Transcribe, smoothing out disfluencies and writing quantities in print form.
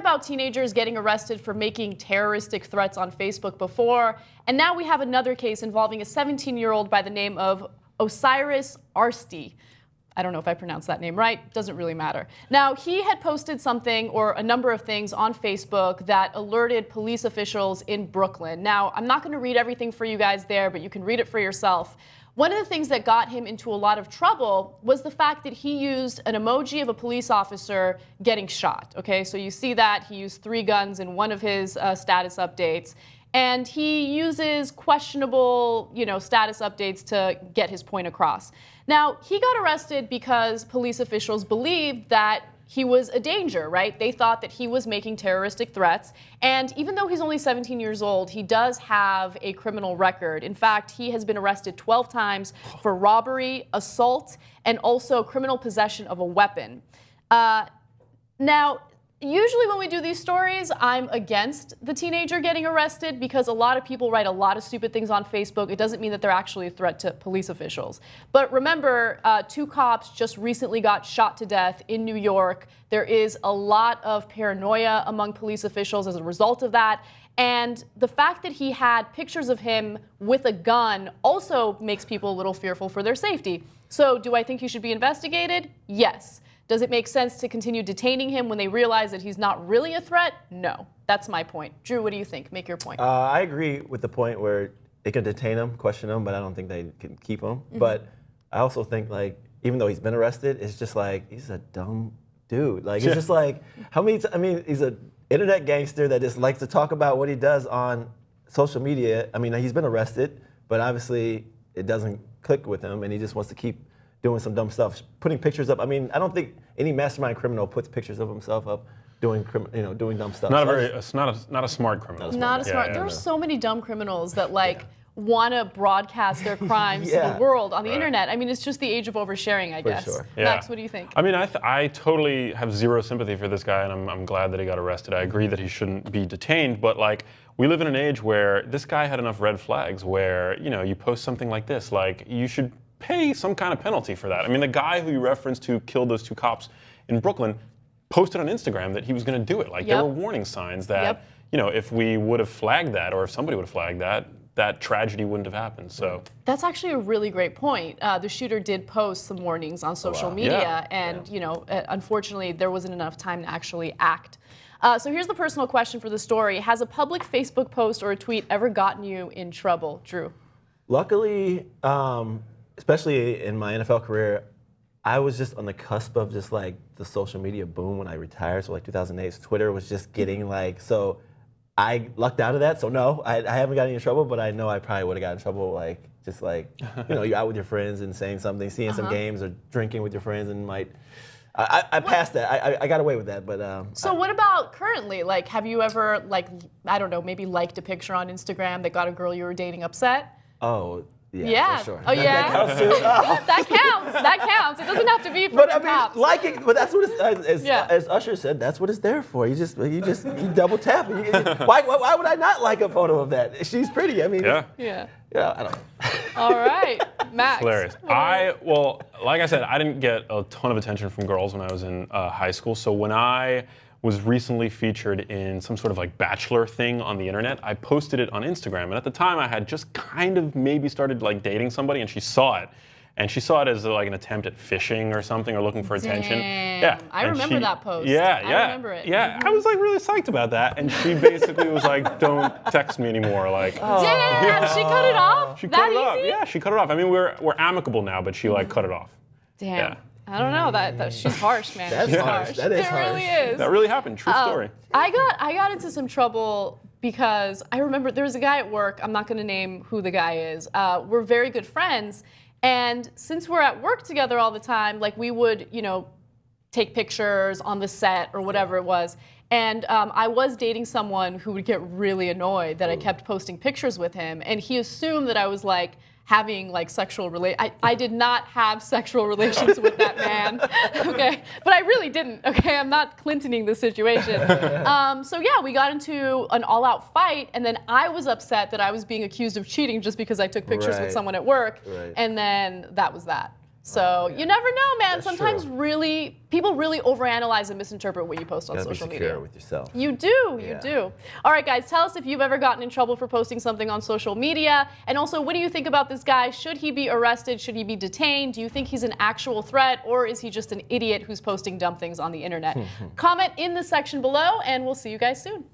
about teenagers getting arrested for making terroristic threats on Facebook before, and now we have another case involving a 17-year-old by the name of Osiris Arsti. I don't know if I pronounced that name right, doesn't really matter. Now, he had posted something or a number of things on Facebook that alerted police officials in Brooklyn. Now, I'm not gonna read everything for you guys there, but you can read it for yourself. One of the things that got him into a lot of trouble was the fact that he used an emoji of a police officer getting shot, okay? So you see that, he used 3 guns in one of his status updates. And he uses questionable, status updates to get his point across. Now, he got arrested because police officials believed that he was a danger, right? They thought that he was making terroristic threats. And even though he's only 17 years old, he does have a criminal record. In fact, he has been arrested 12 times for robbery, assault, and also criminal possession of a weapon. Now, usually when we do these stories, I'm against the teenager getting arrested because a lot of people write a lot of stupid things on Facebook. It doesn't mean that they're actually a threat to police officials. But remember, 2 cops just recently got shot to death in New York. There is a lot of paranoia among police officials as a result of that. And the fact that he had pictures of him with a gun also makes people a little fearful for their safety. So do I think he should be investigated? Yes. Does it make sense to continue detaining him when they realize that he's not really a threat? No. That's my point. Drew, what do you think? Make your point. I agree with the point where they can detain him, question him, but I don't think they can keep him. Mm-hmm. But I also think, even though he's been arrested, it's just he's a dumb dude. It's just he's an internet gangster that just likes to talk about what he does on social media. I mean, he's been arrested, but obviously it doesn't click with him, and he just wants to keep doing some dumb stuff, putting pictures up. I mean, I don't think any mastermind criminal puts pictures of himself up doing dumb stuff. Not a smart criminal. Not a smart. There are so many dumb criminals that want to broadcast their crimes to the world on the internet. I mean, it's just the age of oversharing, I guess. Sure. Yeah. Max, what do you think? I mean, I totally have zero sympathy for this guy, and I'm glad that he got arrested. I agree that he shouldn't be detained, but we live in an age where this guy had enough red flags where, you post something like this, you should pay some kind of penalty for that. I mean, the guy who you referenced who killed those 2 cops in Brooklyn posted on Instagram that he was going to do it. There were warning signs that, if we would have flagged that, or if somebody would have flagged that, that tragedy wouldn't have happened. So that's actually a really great point. The shooter did post some warnings on social media, and unfortunately, there wasn't enough time to actually act. So here's the personal question for the story: has a public Facebook post or a tweet ever gotten you in trouble, Drew? Luckily, especially in my NFL career, I was just on the cusp of just the social media boom when I retired. So 2008, Twitter was just getting so I lucked out of that. So no, I haven't gotten in trouble, but I know I probably would have gotten in trouble you're out with your friends and saying something, seeing some games or drinking with your friends and I passed that. I got away with that, but. So what about currently? Have you ever I don't know, maybe liked a picture on Instagram that got a girl you were dating upset? Oh. Yeah, for sure. Oh, yeah? That counts too? That counts. That counts. It doesn't have to be for the cops. But that's what as Usher said, that's what it's there for. You double tap. Why would I not like a photo of that? She's pretty. I mean. Yeah, I don't know. All right, Max. Hilarious. Like I said, I didn't get a ton of attention from girls when I was in high school. So when I was recently featured in some sort of bachelor thing on the internet, I posted it on Instagram. And at the time I had just kind of maybe started dating somebody, and she saw it. And she saw it as an attempt at fishing or something, or looking for attention. Yeah. I remember that post. Yeah. I remember it. Yeah. I was really psyched about that. And she basically was don't text me anymore. Damn, she cut it off? She cut it off. Yeah, she cut it off. I mean, we're amicable now, but she cut it off. Damn. Yeah. I don't know. That she's harsh, man. That's harsh. That is harsh. It really is. That really happened. True story. I got into some trouble because I remember there was a guy at work. I'm not going to name who the guy is. We're very good friends, and since we're at work together all the time, we would, take pictures on the set or whatever it was. And I was dating someone who would get really annoyed that I kept posting pictures with him, and he assumed that I was having sexual I did not have sexual relations with that man, okay? But I really didn't, okay? I'm not Clintoning the situation. So yeah, we got into an all-out fight, and then I was upset that I was being accused of cheating just because I took pictures with someone at work, and then that was that. So you never know, man. That's Sometimes true. people really overanalyze and misinterpret what you post on You gotta be social secure media. with yourself. You do, you Yeah. do. All right, guys, tell us if you've ever gotten in trouble for posting something on social media. And also, what do you think about this guy? Should he be arrested? Should he be detained? Do you think he's an actual threat, or is he just an idiot who's posting dumb things on the internet? Comment in the section below, and we'll see you guys soon.